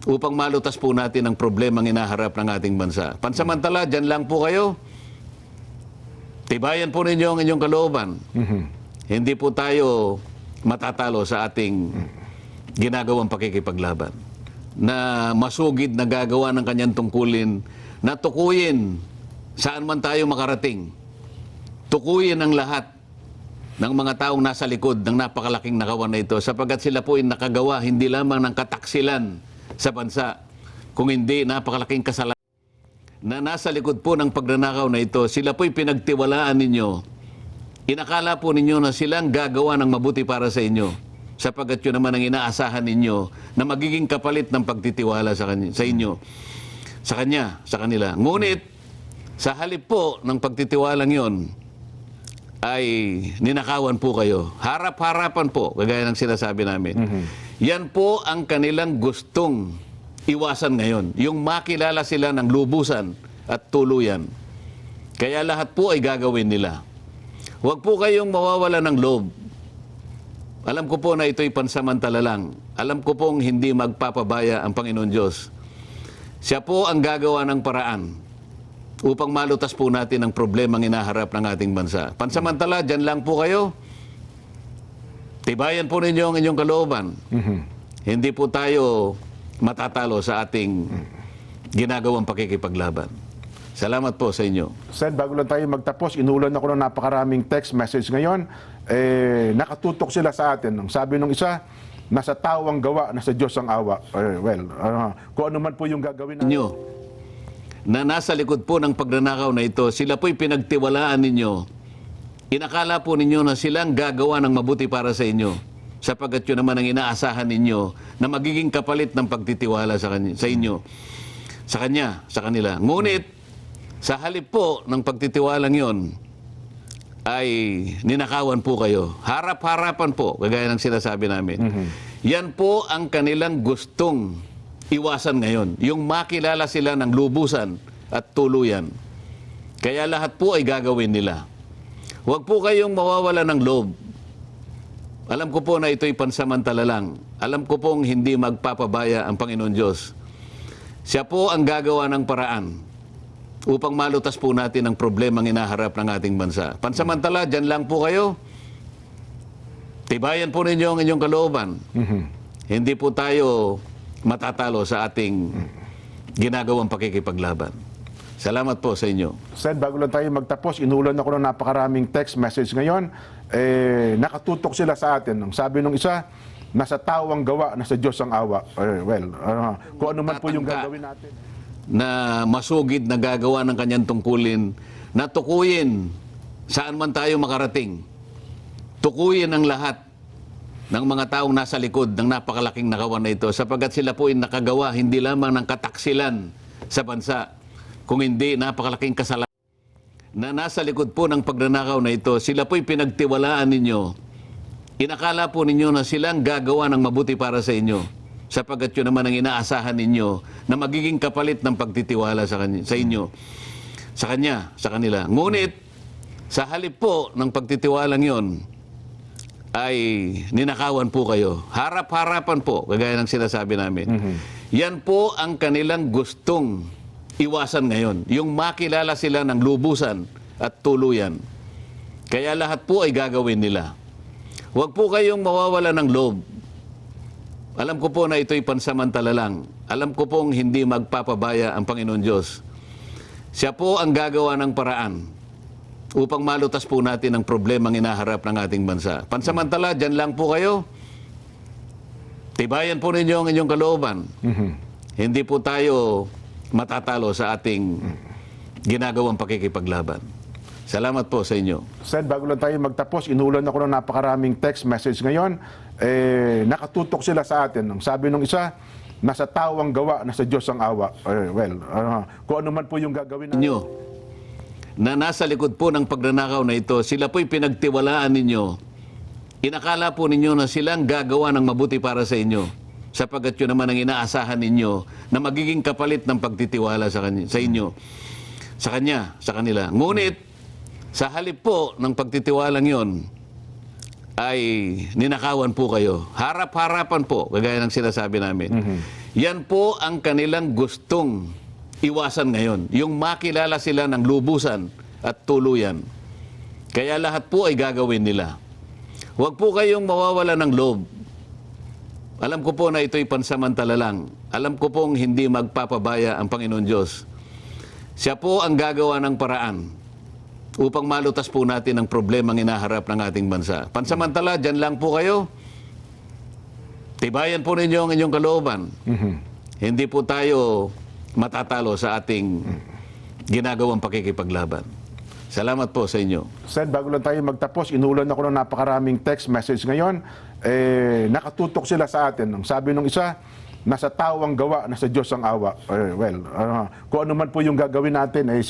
upang malutas po natin ang problemang inaharap ng ating bansa. Pansamantala, dyan lang po kayo. Tibayan po ninyo ang inyong kalooban. Hindi po tayo matatalo sa ating ginagawang pakikipaglaban. Na masugid na gagawa ng kanyang tungkulin na tukuyin saan man tayo makarating. Tukuyin ang lahat ng mga taong nasa likod ng napakalaking nakawan na ito sapagkat sila po ay nakagawa hindi lamang ng kataksilan sa bansa, kung hindi napakalaking kasalanan na nasa likod po ng pagnanakaw na ito. Sila po'y pinagtiwalaan ninyo. Inakala po ninyo na silang gagawa ng mabuti para sa inyo, sapagkat yun naman ang inaasahan ninyo na magiging kapalit ng pagtitiwala sa inyo, sa kanila. Ngunit, sa halip po ng pagtitiwalang yon, ay ninakawan po kayo. Harap-harapan po, kagaya ng sinasabi namin. Yan po ang kanilang gustong iwasan ngayon. Yung makilala sila ng lubusan at tuluyan. Kaya lahat po ay gagawin nila. Huwag po kayong mawawala ng loob. Alam ko po na ito'y pansamantala lang. Alam ko pong hindi magpapabaya ang Panginoon Diyos. Siya po ang gagawa ng paraan upang malutas po natin ang problemang inaharap ng ating bansa. Pansamantala, dyan lang po kayo. Tibayan po ninyo ang inyong kalooban. Hindi po tayo matatalo sa ating ginagawang pakikipaglaban. Salamat po sa inyo. Sen, bago lang tayo magtapos, inuulan ako ng napakaraming text message ngayon. Nakatutok sila sa atin. Ang sabi ng isa, nasa tao ang gawa, nasa Diyos ang awa. Kung ano man po yung gagawin natin. Na nasa likod po ng pagnanakaw na ito, sila po'y pinagtiwalaan ninyo. Inakala po ninyo na silang gagawa ng mabuti para sa inyo, sapagkat yun naman ang inaasahan ninyo na magiging kapalit ng pagtitiwala sa inyo, sa kanila. Ngunit, sa halip po ng pagtitiwalang yon, ay ninakawan po kayo. Harap-harapan po, kagaya ng sinasabi namin. Yan po ang kanilang gustong iwasan ngayon. Yung makilala sila ng lubusan at tuluyan. Kaya lahat po ay gagawin nila. Huwag po kayong mawawala ng loob. Alam ko po na ito'y pansamantala lang. Alam ko pong hindi magpapabaya ang Panginoon Diyos. Siya po ang gagawa ng paraan upang malutas po natin ang problemang inaharap ng ating bansa. Pansamantala, dyan lang po kayo. Tibayan po ninyo ang inyong kalooban. Hindi po tayo matatalo sa ating ginagawang pakikipaglaban. Salamat po sa inyo. Sen, bago lang tayo magtapos, inuulan ako ng napakaraming text message ngayon. Nakatutok sila sa atin. Ang sabi ng isa, nasa tao ang gawa, nasa Diyos ang awa. Kung ano man po yung gagawin natin. Na masugid na gagawa ng kanyang tungkulin, na tukuyin saan man tayo makarating. Tukuyin ang lahat ng mga taong nasa likod ng napakalaking nakawan na ito, sapagkat sila po ay nakagawa hindi lamang ng kataksilan sa bansa, kung hindi napakalaking kasalanan na nasa likod po ng pagnanakaw na ito. Sila po ay pinagtiwalaan ninyo. Inakala po ninyo na silang gagawa ng mabuti para sa inyo, sapagkat yun naman ang inaasahan ninyo na magiging kapalit ng pagtitiwala sa inyo, sa kanila. Ngunit, sa halip po ng pagtitiwalang yon, ay ninakawan po kayo. Harap-harapan po, kagaya ng sinasabi namin. Yan po ang kanilang gustong iwasan ngayon. Yung makilala sila ng lubusan at tuluyan. Kaya lahat po ay gagawin nila. Huwag po kayong mawawala ng loob. Alam ko po na ito'y pansamantala lang. Alam ko pong hindi magpapabaya ang Panginoon Diyos. Siya po ang gagawa ng paraan upang malutas po natin ang problemang inaharap ng ating bansa. Pansamantala, dyan lang po kayo. Tibayan po ninyo ang inyong kalooban. Hindi po tayo matatalo sa ating ginagawang pakikipaglaban. Salamat po sa inyo. Sen, bago lang tayo magtapos, inuulan ako ng napakaraming text message ngayon. Nakatutok sila sa atin. Ang sabi ng isa, nasa tao ang gawa, nasa Diyos ang awa. Kung ano man po yung gagawin natin. Na nasa likod po ng pagnanakaw na ito, sila po'y pinagtiwalaan ninyo. Inakala po ninyo na silang gagawa ng mabuti para sa inyo, sapagkat yun naman ang inaasahan ninyo na magiging kapalit ng pagtitiwala sa inyo, sa kanila. Ngunit, sa halip po ng pagtitiwalang yon, ay ninakawan po kayo. Harap-harapan po, kagaya ng sinasabi namin. Yan po ang kanilang gustong iwasan ngayon. Yung makilala sila ng lubusan at tuluyan. Kaya lahat po ay gagawin nila. Huwag po kayong mawawala ng loob. Alam ko po na ito'y pansamantala lang. Alam ko pong hindi magpapabaya ang Panginoon Diyos. Siya po ang gagawa ng paraan upang malutas po natin ang problemang inaharap ng ating bansa. Pansamantala, dyan lang po kayo. Tibayan po ninyo ang inyong kalooban. Hindi po tayo matatalo sa ating ginagawang pakikipaglaban. Salamat po sa inyo. Sen, bago lang tayo magtapos, inuulan ako ng napakaraming text message ngayon. Nakatutok sila sa atin. Ang sabi nung isa, nasa tao ang gawa, nasa Diyos ang awa. Kung ano man po yung gagawin natin,